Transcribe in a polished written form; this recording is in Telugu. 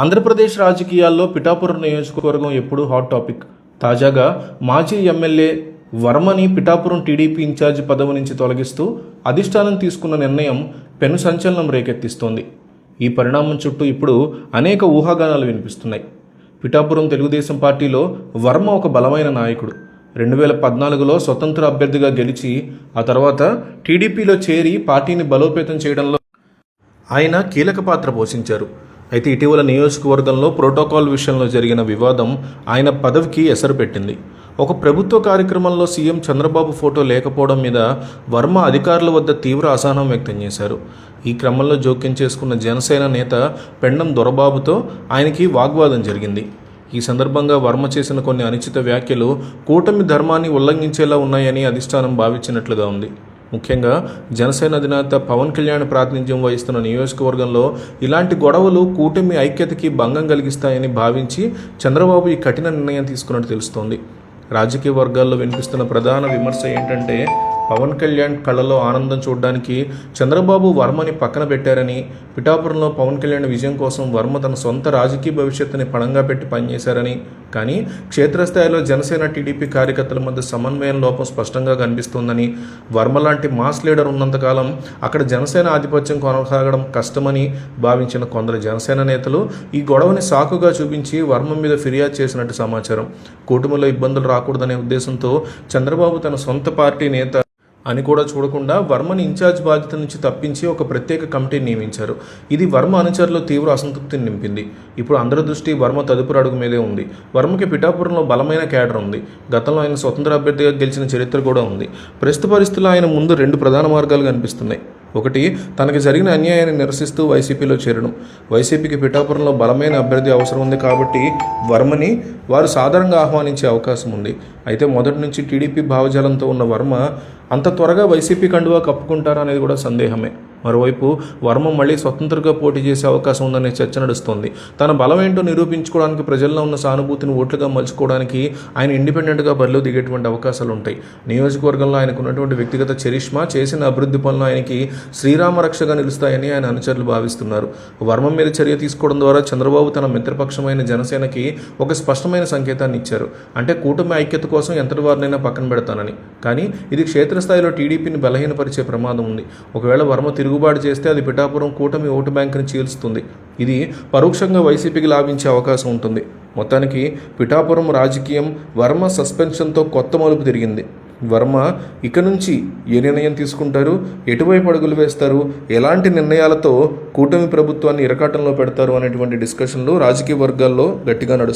ఆంధ్రప్రదేశ్ రాజకీయాల్లో పిఠాపురం నియోజకవర్గం ఎప్పుడూ హాట్ టాపిక్. తాజాగా మాజీ ఎమ్మెల్యే వర్మని పిఠాపురం టీడీపీ ఇన్ఛార్జి పదవి నుంచి తొలగిస్తూ అధిష్టానం తీసుకున్న నిర్ణయం పెను సంచలనం రేకెత్తిస్తోంది. ఈ పరిణామం చుట్టూ ఇప్పుడు అనేక ఊహాగానాలు వినిపిస్తున్నాయి. పిఠాపురం తెలుగుదేశం పార్టీలో వర్మ ఒక బలమైన నాయకుడు. 2014లో స్వతంత్ర అభ్యర్థిగా గెలిచి ఆ తర్వాత టీడీపీలో చేరి పార్టీని బలోపేతం చేయడంలో ఆయన కీలక పాత్ర పోషించారు. అయితే ఇటీవల నియోజకవర్గంలో ప్రోటోకాల్ విషయంలో జరిగిన వివాదం ఆయన పదవికి ఎసరు పెట్టింది. ఒక ప్రభుత్వ కార్యక్రమంలో సీఎం చంద్రబాబు ఫోటో లేకపోవడం మీద వర్మ అధికారుల వద్ద తీవ్ర అసహనం వ్యక్తం చేశారు. ఈ క్రమంలో జోక్యం చేసుకున్న జనసేన నేత పెండం దొరబాబుతో ఆయనకి వాగ్వాదం జరిగింది. ఈ సందర్భంగా వర్మ చేసిన కొన్ని అనుచిత వ్యాఖ్యలు కూటమి ధర్మాన్ని ఉల్లంఘించేలా ఉన్నాయని అధిష్టానం భావించినట్లుగా ఉంది. ముఖ్యంగా జనసేన అధినేత పవన్ కళ్యాణ్ ప్రాతినిధ్యం వహిస్తున్న నియోజకవర్గంలో ఇలాంటి గొడవలు కూటమి ఐక్యతకి భంగం కలిగిస్తాయని భావించి చంద్రబాబు ఈ కఠిన నిర్ణయం తీసుకున్నట్టు తెలుస్తోంది. రాజకీయ వర్గాల్లో వినిపిస్తున్న ప్రధాన విమర్శ ఏంటంటే పవన్ కళ్యాణ్ కళ్ళలో ఆనందం చూడడానికి చంద్రబాబు వర్మని పక్కన పెట్టారని, పిఠాపురంలో పవన్ కళ్యాణ్ విజయం కోసం వర్మ తన సొంత రాజకీయ భవిష్యత్తుని పణంగా పెట్టి పనిచేశారని, కానీ క్షేత్రస్థాయిలో జనసేన టీడీపీ కార్యకర్తల మధ్య సమన్వయం లోపం స్పష్టంగా కనిపిస్తోందని, వర్మ లాంటి మాస్ లీడర్ ఉన్నంతకాలం అక్కడ జనసేన ఆధిపత్యం కొనసాగడం కష్టమని భావించిన కొందరు జనసేన నేతలు ఈ గొడవని సాకుగా చూపించి వర్మ మీద ఫిర్యాదు చేసినట్టు సమాచారం. కూటమిలో ఇబ్బందులు రాకూడదనే ఉద్దేశంతో చంద్రబాబు తన సొంత పార్టీ నేత అని కూడా చూడకుండా వర్మని ఇన్ఛార్జ్ బాధ్యత నుంచి తప్పించి ఒక ప్రత్యేక కమిటీని నియమించారు. ఇది వర్మ అనుచరులు తీవ్ర అసంతృప్తిని నింపింది. ఇప్పుడు అందరి దృష్టి వర్మ తదుపరి అడుగు మీదే ఉంది. వర్మకి పిఠాపురంలో బలమైన క్యాడర్ ఉంది. గతంలో ఆయన స్వతంత్ర అభ్యర్థిగా గెలిచిన చరిత్ర కూడా ఉంది. ప్రస్తుత పరిస్థితుల్లో ఆయన ముందు రెండు ప్రధాన మార్గాలు కనిపిస్తున్నాయి. ఒకటి, తనకి జరిగిన అన్యాయాన్ని నిరసిస్తూ వైసీపీలో చేరడం. వైసీపీకి పిఠాపురంలో బలమైన అభ్యర్థి అవసరం ఉంది కాబట్టి వర్మని వారు సాధారణంగా ఆహ్వానించే అవకాశం ఉంది. అయితే మొదటి నుంచి టీడీపీ భావజాలంతో ఉన్న వర్మ అంత త్వరగా వైసీపీ కండువా కప్పుకుంటారా అనేది కూడా సందేహమే. మరోవైపు వర్మ మళ్ళీ స్వతంత్రంగా పోటీ చేసే అవకాశం ఉందనే చర్చ నడుస్తోంది. తన బలం ఏంటో నిరూపించుకోవడానికి, ప్రజల్లో ఉన్న సానుభూతిని ఓట్లుగా మలుచుకోవడానికి ఆయన ఇండిపెండెంట్గా బరిలో దిగేటువంటి అవకాశాలు ఉంటాయి. నియోజకవర్గంలో ఆయనకు ఉన్నటువంటి వ్యక్తిగత చరిష్మా, చేసిన అభివృద్ధి పనులు ఆయనకి శ్రీరామ రక్షగా నిలుస్తాయని ఆయన అనుచరులు భావిస్తున్నారు. వర్మ మీద చర్య తీసుకోవడం ద్వారా చంద్రబాబు తన మిత్రపక్షమైన జనసేనకి ఒక స్పష్టమైన సంకేతాన్ని ఇచ్చారు. అంటే కూటమి ఐక్యత కోసం ఎంతటి వారినైనా పక్కన పెడతానని. కానీ ఇది క్షేత్రస్థాయిలో టీడీపీని బలహీనపరిచే ప్రమాదం ఉంది. ఒకవేళ వర్మ తిరుగుబాటు చేస్తే అది పిఠాపురం కూటమి ఓటు బ్యాంకుని చీల్స్తుంది. ఇది పరోక్షంగా వైసీపీకి లాభించే అవకాశం ఉంటుంది. మొత్తానికి పిఠాపురం రాజకీయం వర్మ సస్పెన్షన్తో కొత్త మలుపు తిరిగింది. వర్మ ఇక నుంచి ఏ నిర్ణయం తీసుకుంటారు, ఎటువైపు అడుగులు వేస్తారు, ఎలాంటి నిర్ణయాలతో కూటమి ప్రభుత్వాన్ని ఇరకాటంలో పెడతారు అనేటువంటి డిస్కషన్లు రాజకీయ వర్గాల్లో గట్టిగా నడుస్తాయి.